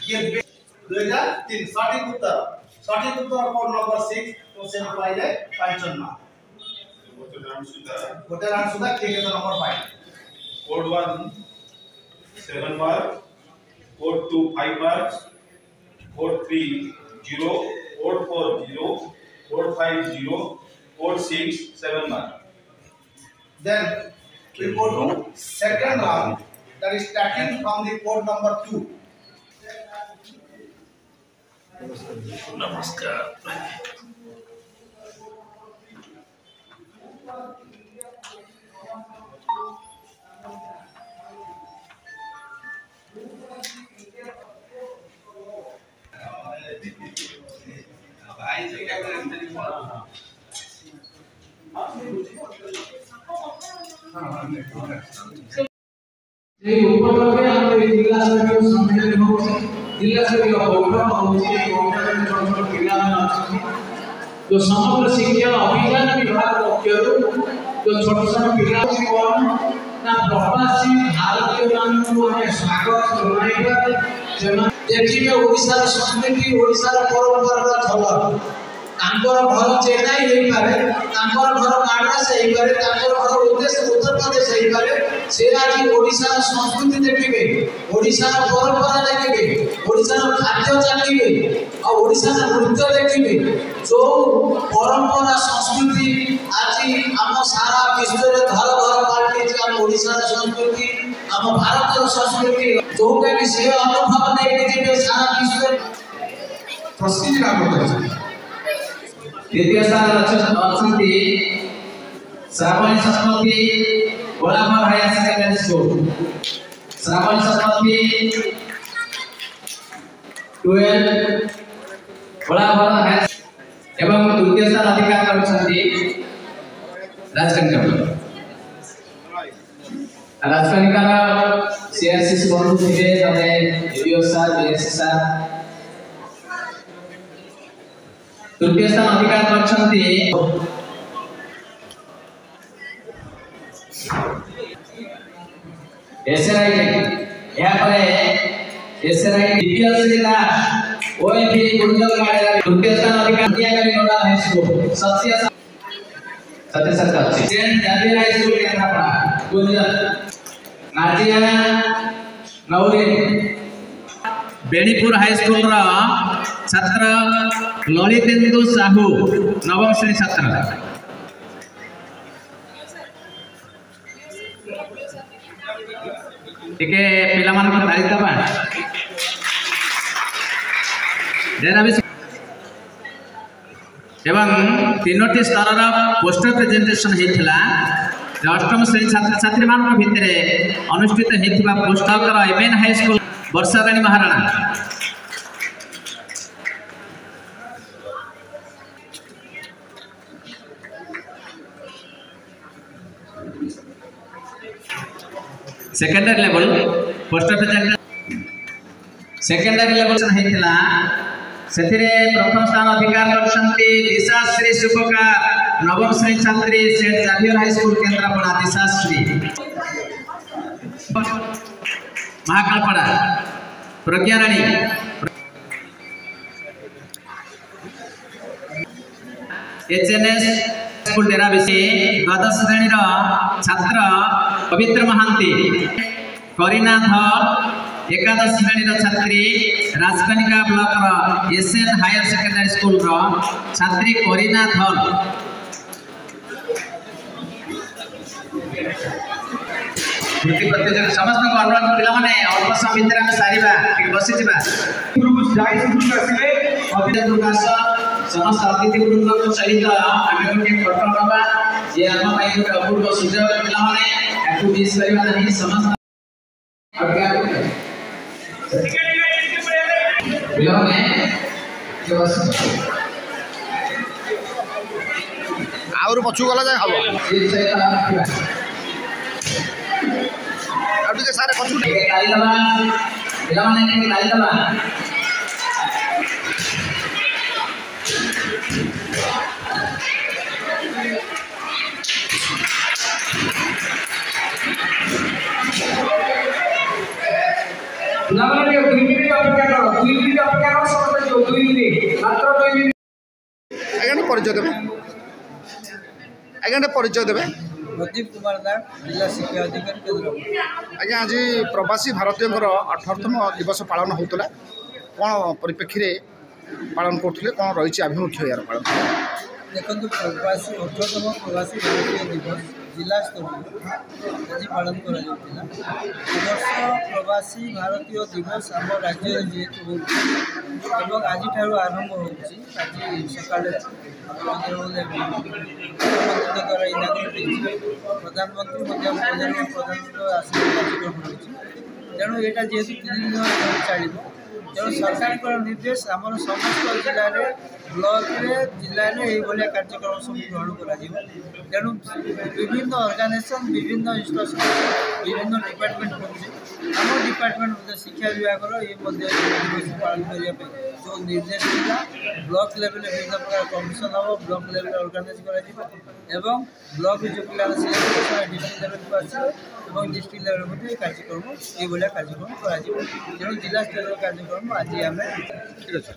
ये 2003 सठिक उत्तर code number 6 question पाइले 5 मार्क गोटे राउंड सुधा के नंबर पाइले code 1 7 mark code 2 5 mark code 3 0 code 4 0 code 5 0 code 6 7 mark then we go to second round that is starting from the code number 2 नमस्कार जो समग्र शिक्षा अभियान विभाग पक्षर जो छोट छोट पिला कौन ना प्रवासी भारतीय मानू हमें स्वागत जनाइबा देखिबे ओडिसा संस्कृति ओडिसा परंपरा झलक तांकर घर चेन्नई हेई पारे तांकर घर माड्रास हेई पारे तांकर घर उत्तर प्रदेश हेई पारे से आज ओडिसा संस्कृति देखिबे ओडिसा परंपरा देखिबे ओडिसा खाद्य जानिबे और ओडिसा नृत्य देखिबे जो परंपरा संस्कृति आज आम सारा विश्व रे घर घर पार्टी जे आम ओडिसा संस्कृति आम भारत संस्कृति जो के से अनुभव नहीं जे सारा विश्व प्रसिद्ध नाम करছে द्वितीय स्थान अच्छी Shravani Saraswati Golaghar higher secondary school Shravani Saraswati 12 Golaghar higher एवं द्वितीय स्थान अधिकार करछंती राजकनिका सीआरसी बंधु थे तमे एबीओ सर बीएससी सर तृतीय स्थान अधिकार करछंती एसआरआई या परे एसआरआई डीपीएस जिला ओएफी गुंजल गाडा तृतीय स्थान अधिकार दियागली नोडा हाई स्कूल सत्य सत्य saint Xavier high school Kendrapara गुंजल नाजिया नौरी बेणीपुर हाई स्कूल रा छात्र ललितेन्दु साहू नवम श्रेणी छात्र टिके पिला मान को तारीख दबा एवं तीनोटी स्तर पोस्टर प्रेजेंटेशन होता अष्टम श्रेणी छात्र छात्री मान भितर अनुष्ठित होता पुस्तकर MN high school Barsharani Maharana secondary level poster presentation secondary level होता सेथिरे प्रथम स्थान अधिकार करछंती दिशाश्री सुपकार नवम श्रेणी छात्री saint Xavier high school Kendrapara Dishashree Mahakalpada Pragyarani HNS school Derabish द्वादश श्रेणी छात्र पवित्र महांती करीना धर एकादश श्रेणी छात्री Rajkanika block SN higher secondary school छात्री करीना धर वृत्ति प्रतियोगिता समस्त अनुरोध पिला माने अल्प समय भितर हम सारिबा बसी जिबा प्रकाश समस्त अतिथि वृंद सहित आम गोटे फोटो नवा ये आम अपूर्व सुजोग पिला माने मिस करवा नहीं समस्त ପିଲାମାନେ आउर पछू गला जाए हबो आउ टिके सारे पछू ପିଲାମାନେ ଗାଇଦବା पिलाମାନେ 2 मिनिट अपेक्षा करो 2 मिनिट अपेक्षा करो समस्त 2 मिनिट मात्र 2 मिनिट आज्ञा परिचय देबे आज्ञा परिचय देबे प्रदीप कुमार नाग जिला शिक्षा अधिकारी केन्द्रापड़ा। आज्ञा आज प्रवासी भारतीय 18तम दिवस पालन होता कौन परिप्रेक्षी पालन करते कौन रही आभिमुख्य यार पालन देखो प्रवासी 18तम प्रवासी भारतीय दिवस जिला स्तर आज पालन करवर्ष प्रवासी भारतीय दिवस आम राज्य जेहेतु हो आज आरंभ हो सका द्वारा इनागुरेट प्रधानमंत्री प्रधानमंत्री आसन कार्यक्रम रही तेणु यहाँ जेहेतु 3 दिन चलो तेणु सरकार निर्देश आम समस्त जिले ब्लॉक जिले में कार्यक्रम सब ग्रहण कर तेणु विभिन्न ऑर्गेनाइजेशन विभिन्न इंस्टीट्यूशन विभिन्न डिपार्टमेंट आम डिपार्टमेंट शिक्षा विभाग दिवस पालन करने जो निर्देश था ब्लॉक लेवल विभिन्न प्रकार कमिशन हम ब्लॉक लेवल ऑर्गेनाइज कर ब्लॉक जो पिला डिस्ट्रिक्ट लेवल को आसो डिस्ट्रिक्ट लेवल कार्यक्रम ये कार्यक्रम कर जिला स्तर कार्यक्रम आज आम ठीक है।